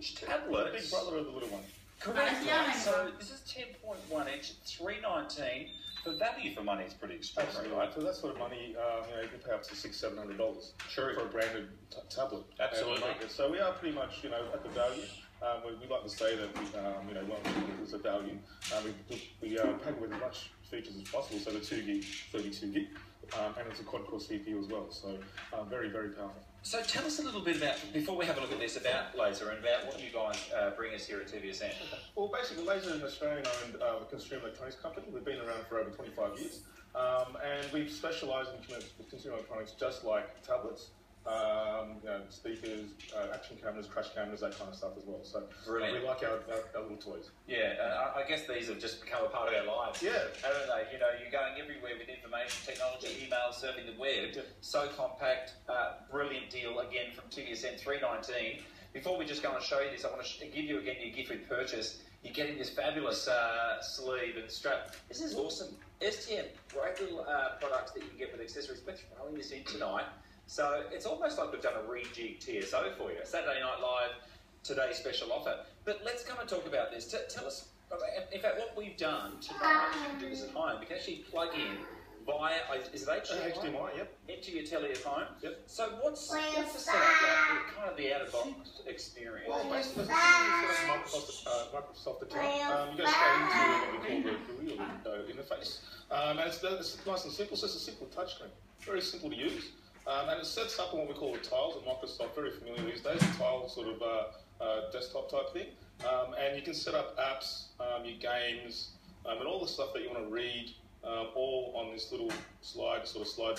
12-inch tablet. Big brother of the little one. Correct. Right? So this is 10.1 inch, $319. The value for money is pretty extraordinary. Absolutely. Right. For that sort of money, you can pay up to $600-700 True. for a branded tablet. Absolutely. So we are pretty much, at the value. We like to say that one is a value. We pack it with as much features as possible. So the 2 gig, 32 gig, and it's a quad-core CPU as well. So very, very powerful. So tell us a little bit about, before we have a look at this, about Laser and about what you guys bring us here at TVSN. Well, basically, Laser is an Australian-owned consumer electronics company. We've been around for over 25 years, and we specialise in consumer electronics just like tablets, speakers, action cameras, crash cameras, that kind of stuff as well. So we like our little toys. Yeah, I guess these have just become a part of our lives. Yeah. Haven't they? You're going everywhere with information technology, email, surfing the web. Yeah. So compact, brilliant deal again from TVSN, $319. Before we just go and show you this, I want to give you again your gift with purchase. You're getting this fabulous sleeve and strap. This is awesome. STM, great little products that you can get with accessories. We're throwing this in tonight. So it's almost like we've done a rejig TSO for you. Saturday Night Live, today's special offer. But let's come and talk about this. Tell us, in fact, what we've done tonight, you can do this at home. You can actually plug in via, is it HDMI? Yep. Into your telly at home. Yep. So what's the setup like? Kind of the out-of-box experience. Well, basically, Microsoft account. You go straight into what we call the real interface. And it's nice and simple. So it's a simple touchscreen. Very simple to use. And it sets up on what we call the tiles at Microsoft, very familiar these days, the tile sort of desktop type thing. And you can set up apps, your games, and all the stuff that you want to read, all on this little slide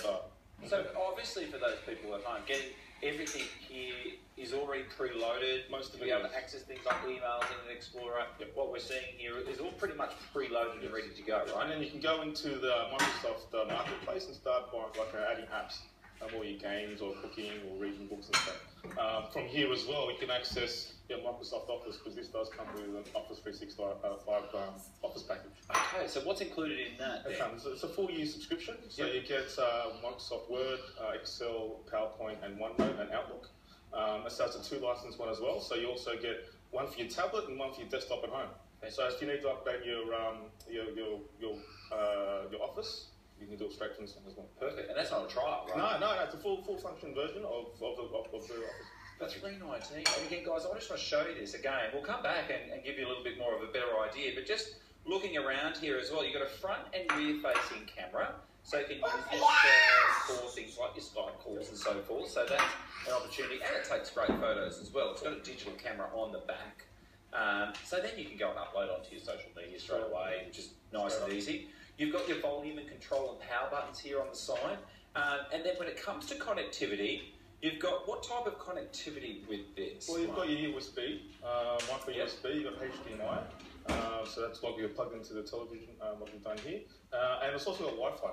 bar. So obviously for those people at home, getting everything here is already preloaded. Most of it be able to access things like emails, Internet Explorer. Yep. What we're seeing here is all pretty much preloaded and ready to go, right? And then you can go into the Microsoft Marketplace and start by adding apps. All your games or cooking or reading books and stuff. From here as well, you can access your Microsoft Office because this does come with an Office 365 Office package. Okay, so what's included in that? It's a full-year subscription, so you get Microsoft Word, Excel, PowerPoint, and OneNote and Outlook. It starts at 2 licensed one as well, so you also get one for your tablet and one for your desktop at home. So if you need to update your Office, you can do it straight from this one as well. Perfect. And that's not a trial, right? No, it's a full function version of the Office. That's $319. And again, guys, I just want to show you this again. We'll come back and give you a little bit more of a better idea. But just looking around here as well, you've got a front and rear facing camera. So you can use this for things like your Skype calls and so forth. So that's an opportunity. And it takes great photos as well. It's got a digital camera on the back. So then you can go and upload onto your social media straight away, which is nice and easy. You've got your volume and control and power buttons here on the side. And then when it comes to connectivity, you've got what type of connectivity with this? Well, you've got your USB, micro USB, you've got HDMI. So that's what you're plugged into the television, what we've done here. And it's also got Wi-Fi.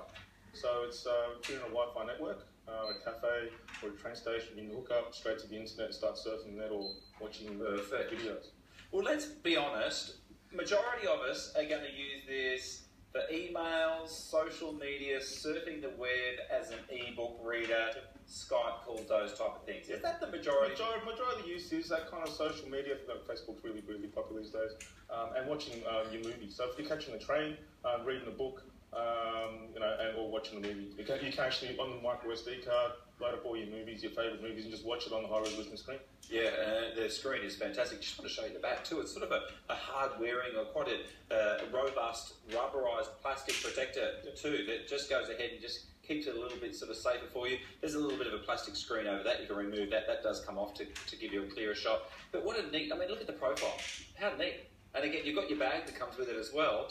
So it's in a Wi-Fi network, a cafe or a train station. You can hook up straight to the internet and start surfing the net or watching videos. Well, let's be honest. Majority of us are going to use this for emails, social media, surfing the web as an e-book reader, Skype calls, those type of things. Is that the majority? Majority of the use is that kind of social media. Facebook's really, really popular these days. And watching your movies. So if you're catching the train, reading a book, or watching a movie, you can actually, on the micro SD card, load up all your movies, your favourite movies, and just watch it on the high-resolution screen. Yeah, the screen is fantastic. Just want to show you the back too. It's sort of a hard-wearing or quite a robust rubberised plastic protector too that just goes ahead and just keeps it a little bit sort of safer for you. There's a little bit of a plastic screen over that. You can remove that. That does come off to give you a clearer shot. But what a neat, look at the profile. How neat. And again, you've got your bag that comes with it as well.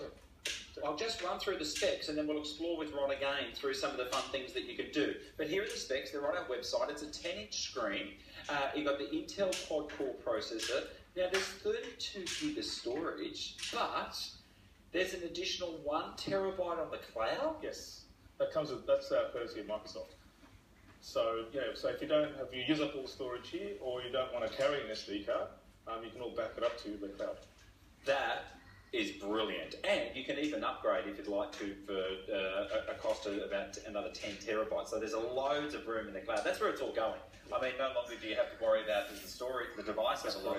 I'll just run through the specs and then we'll explore with Ron again through some of the fun things that you can do. But here are the specs. They're on our website. It's a 10-inch screen. You've got the Intel quad-core processor. Now, there's 32 gig of storage, but there's an additional 1 terabyte on the cloud. Yes, that's courtesy of Microsoft. So if you use up all the storage here, or you don't want to carry an SD card, you can all back it up to the cloud. That is brilliant, and you can even upgrade if you'd like to for a cost of about another 10 terabytes. So there's loads of room in the cloud. That's where it's all going. No longer do you have to worry about the storage. The device has a lot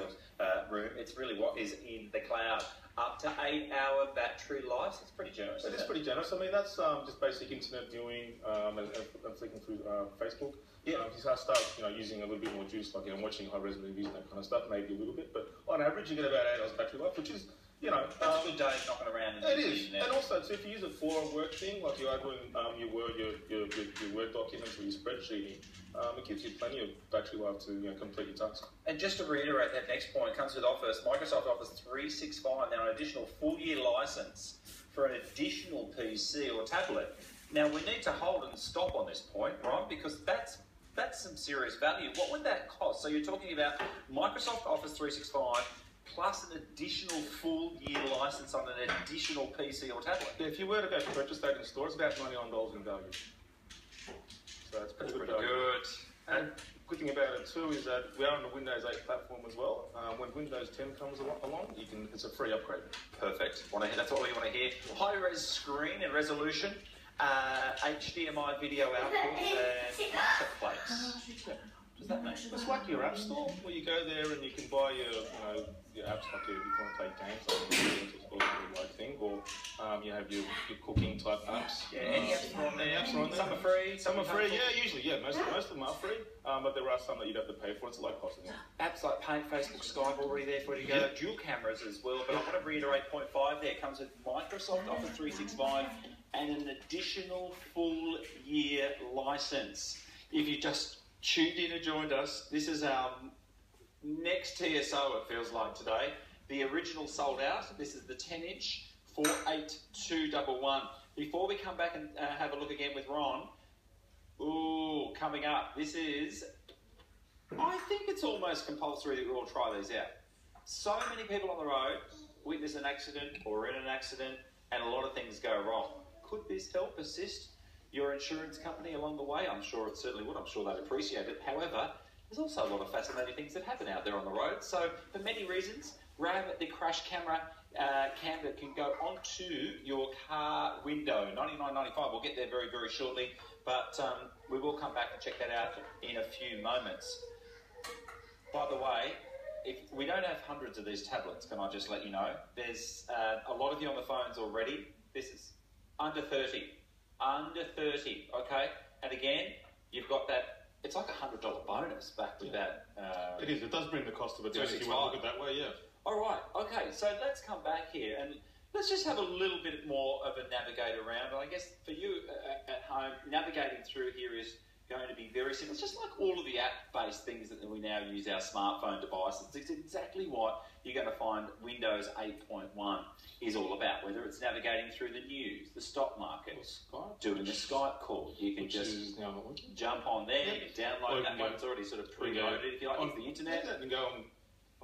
room. It's really what is in the cloud. Up to 8-hour battery life. It's pretty generous. It is pretty generous. I mean, that's just basic internet viewing and flicking through Facebook. Yeah. If you start using a little bit more juice, like watching high res movies and that kind of stuff, maybe a little bit. But on average, you get about 8 hours battery life, which is that's a good day knocking around. It is, and also so if you use it for a work thing, like you are doing your Word documents or your spreadsheeting, it gives you plenty of battery life to complete your task. And just to reiterate that next point, it comes with Microsoft Office 365, now an additional full-year license for an additional PC or tablet. Now, we need to hold and stop on this point, right, because that's some serious value. What would that cost? So you're talking about Microsoft Office 365 plus an additional full-year license on an additional PC or tablet. Yeah, if you were to go to purchase that in store, it's about $99 in value. So it's pretty good. And good thing about it too is that we are on the Windows 8 platform as well. When Windows 10 comes along, it's a free upgrade. Perfect. That's what we want to hear. High-res screen and resolution, HDMI video output, and marketplace. Does that make sense? It's like your app store, where you go there and you can buy your apps, like if you want to play games, like a thing, or you have your cooking type apps. Yeah, any apps are on there. Some are free. Some are free. Yeah, usually. Yeah, most of them are free. But there are some that you'd have to pay for. It's a low cost. Apps like Paint, Facebook, Skype already there for you to go. Yep. Dual cameras as well. But I want to reiterate point 5 there. It comes with Microsoft Office 365 and an additional full year license. If you just tuned in and joined us, this is our next TSO, it feels like today. The original sold out. This is the 10-inch 48211. Before we come back and have a look again with Ron, coming up, this is, I think it's almost compulsory that we all try these out. So many people on the road witness an accident or in an accident, and a lot of things go wrong. Could this help assist your insurance company along the way? I'm sure it certainly would. I'm sure they'd appreciate it. However, there's also a lot of fascinating things that happen out there on the road. So for many reasons, grab the crash camera cam that can go onto your car window. $99.95. We'll get there very, very shortly. But we will come back and check that out in a few moments. By the way, if we don't have hundreds of these tablets, can I just let you know? There's a lot of you on the phones already. This is under 30. Under 30, okay? And again, you've got that, it's like $100 bonus back with that. It is, it does bring the cost of it down if you want to look at it that way, yeah. All right, okay, so let's come back here and let's just have a little bit more of a navigate around. And I guess for you at home, navigating through here is going to be very simple. It's just like all of the app-based things that we now use our smartphone devices. It's exactly what you're going to find Windows 8.1 is all about, whether it's navigating through the news, the stock market, doing the Skype call. You can just jump on there, you can download that one. It's already sort of preloaded, if you like, off the internet. And go on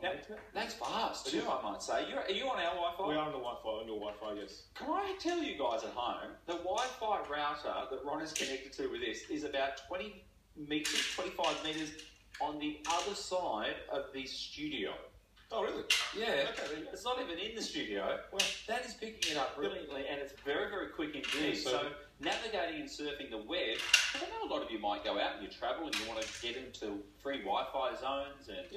now, that's fast too, I might say. Are you on our Wi-Fi? We are on the Wi-Fi, on your Wi-Fi, yes. Can I tell you guys at home, the Wi-Fi router that Ron is connected to with this is about 20 metres, 25 metres on the other side of the studio. Oh, really? Yeah. Okay. It's not even in the studio. Well, that is picking it up brilliantly, and it's very, very quick indeed. Yeah, so navigating and surfing the web, I know a lot of you might go out and you travel and you want to get into free Wi-Fi zones and,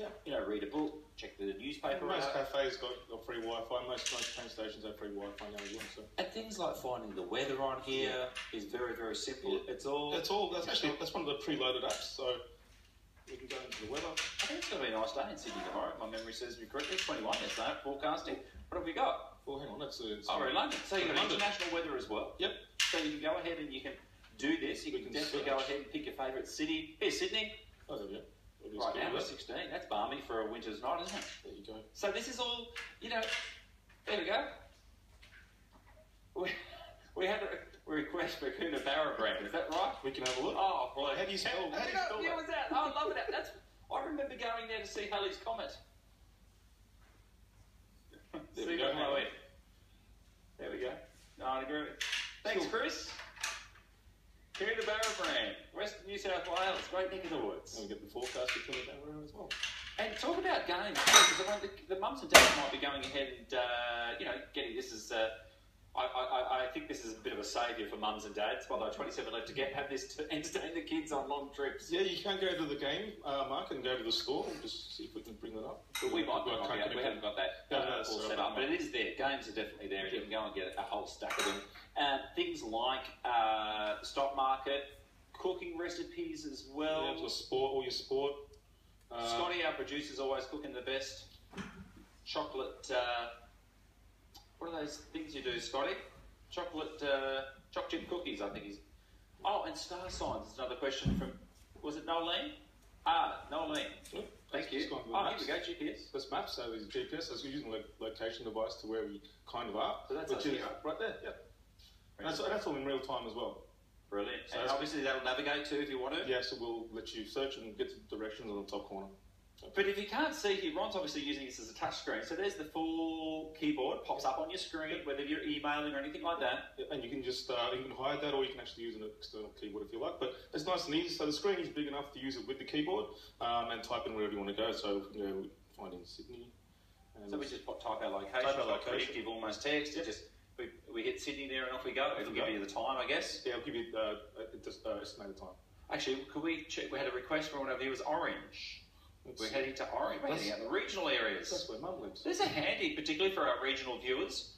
read a book, check the newspaper out. Most cafes got free Wi-Fi. Most train stations have free Wi-Fi now as well. So. And things like finding the weather on here is very, very simple. Yeah. That's one of the preloaded apps, so we can go into the weather. I think it's going to be a nice day in Sydney tomorrow, if my memory serves me correctly. 21 yesterday, forecasting. What have we got? Well, hang on, we're in London. So you've got international weather as well. Yep. So you can go ahead and you can do this. You can definitely go ahead and pick your favourite city. Here's Sydney. Oh, there we go. Right now, we're 16. That's balmy for a winter's night, isn't it? There you go. So this is all, there we go. We had a request for Coonabarra brand. Is that right? We can have a look. Oh, boy. How do you spell that? How was that? Oh, I love it. I remember going there to see Halley's Comet. There we go. There we go. No, I agree. Thanks, Chris. Coonabarra brand, Western New South Wales, great neck of the woods. And we get the forecast for Coonabarra as well. And talk about games, because the mums and dads might be going ahead and, getting this as I think this is a bit of a saviour for mums and dads. By the way, 27 left to have this to entertain the kids on long trips. Yeah, you can go to the game, Mark, and go to the store. We'll just see if we can bring that up. But we haven't got that all set up, but it is there. Games are definitely there, and you can go and get a whole stack of them. Things like the stock market, cooking recipes as well. Yeah, all your sport. Scotty, our producer, is always cooking the best. Chocolate. What are those things you do, Scotty? Chocolate chip cookies, I think he's. Oh, and star signs is another question from. Was it Nolene? Nolene. Yep. Thank you. Here we go, GPS. That's maps, so it's GPS, so it's using a location device to where we kind of are. So that's us here. Right there, yep. That's all in real time as well. Brilliant. So and obviously that'll navigate too if you want to. Yeah, so we'll let you search and get the directions on the top corner. But if you can't see here, Ron's obviously using this as a touch screen. So there's the full keyboard, pops up on your screen, whether you're emailing or anything like that. Yeah, and you can just you can hide that, or you can actually use an external keyboard if you like. But it's nice and easy. So the screen is big enough to use it with the keyboard and type in wherever you want to go. So find in Sydney. So we just type our location, like predictive almost text. Yep. Just we hit Sydney there and off we go. It'll give you the time, I guess. Yeah, it'll give you estimated time. Actually, could we check? We had a request from one of you. It was Orange. We're heading to Orange. We're heading out the regional areas. That's where Mum lives. There's a handy, particularly for our regional viewers.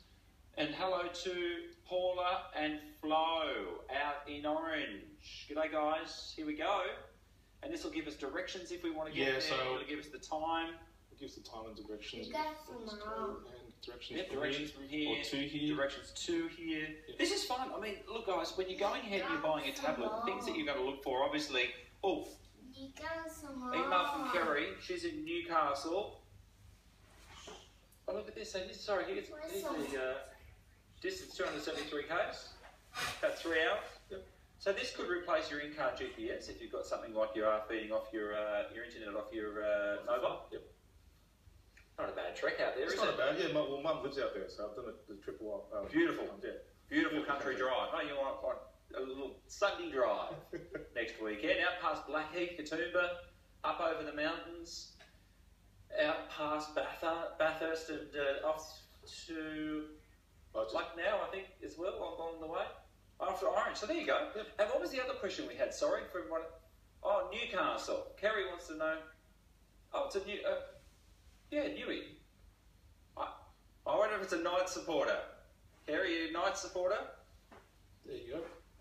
And hello to Paula and Flo out in Orange. G'day, guys. Here we go. And this will give us directions if we want to get there. So it'll give us the time. It gives the time and directions. Directions from here. Or to here. Directions to here. Yeah. This is fun. I mean, look, guys, when you're going ahead and you're buying a tablet, the things that you're going to look for, obviously. Oh, email from Kerry. She's in Newcastle. Oh, look at this. Here's the distance, 273 k's. About 3 hours. Yep. So this could replace your in-car GPS if you've got something like you are feeding off your internet off your mobile. Yep. Not a bad trek out there, it's is not it? a bad. Yeah, Mum lives out there, so I've done the trip a while. Beautiful. Yeah. Beautiful country drive. No, you want a little Sunday drive next weekend. Out past Blackheath, Katoomba, up over the mountains, out past Bathurst and off to Lucknow, I think, as well, along the way. After Orange. So there you go. Yep. And what was the other question we had? Sorry, for everyone. Oh, Newcastle. Kerry wants to know. Oh, it's a new... Newey. I wonder if it's a Knights supporter. Kerry, are you a Knights supporter? There you go.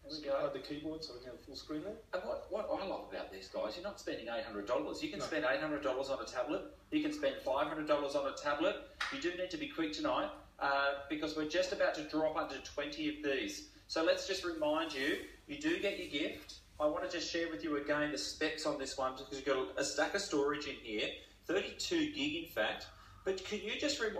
There we go. Hide the keyboard so we can have full screen there. And what I love about these guys, you're not spending $800. You can spend $800 on a tablet. You can spend $500 on a tablet. You do need to be quick tonight because we're just about to drop under 20 of these. So let's just remind you, you do get your gift. I want to just share with you again the specs on this one because you've got a stack of storage in here, 32 gig in fact. But can you just remind